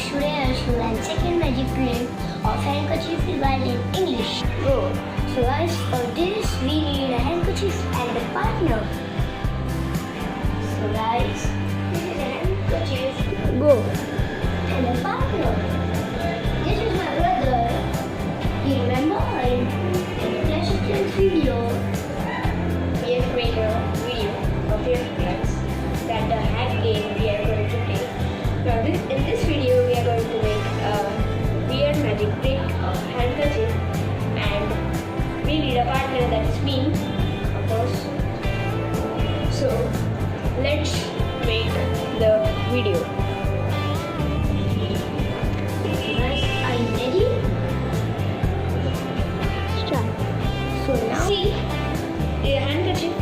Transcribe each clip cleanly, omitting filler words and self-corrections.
today I shall learn second magic trick of handkerchief while in English. Go. So guys, for this we need a handkerchief and a partner. So guys, this is a handkerchief. Go. And a partner. This is my brother. You remember in Clash of Clans video, we have made a video of your friends that the hack game we are going to play. Now in this video we are going to make a weird magic trick of handkerchief and we need a partner, that is me, of course. So let's make the video. Guys, are you ready? Start. So now see the handkerchief,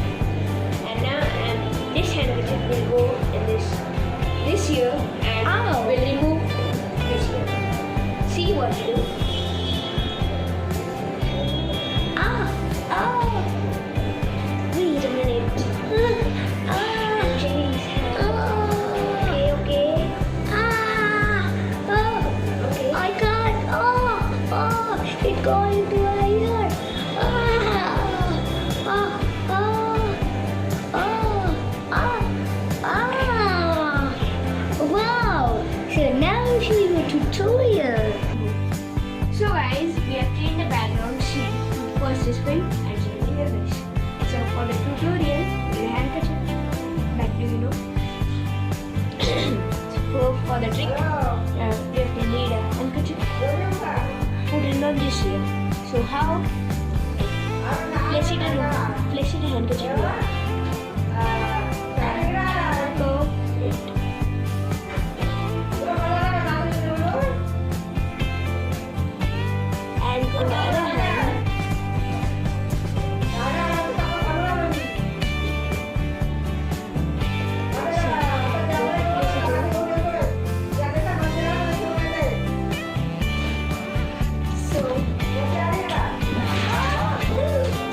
and this handkerchief will go in this here and will remove this here. See what to do. Wait a minute. Change hand. Okay. Okay. I can't. It's going to my ear. Wow! So now I'll show you a tutorial. So guys, we have cleaned the background scene. First is print and second is this. So for the tutorial, we will handkerchief. Like do you know? So for the trick, we have to need a handkerchief. Put it on this here. So how? Place it in a handkerchief here. Go. And on the other hand,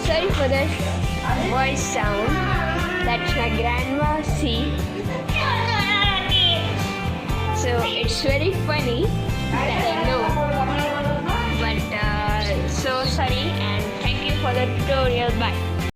sorry for the voice sound. That's my grandma. See. So it's very funny that I know. But so sorry and thank you for the tutorial. Bye.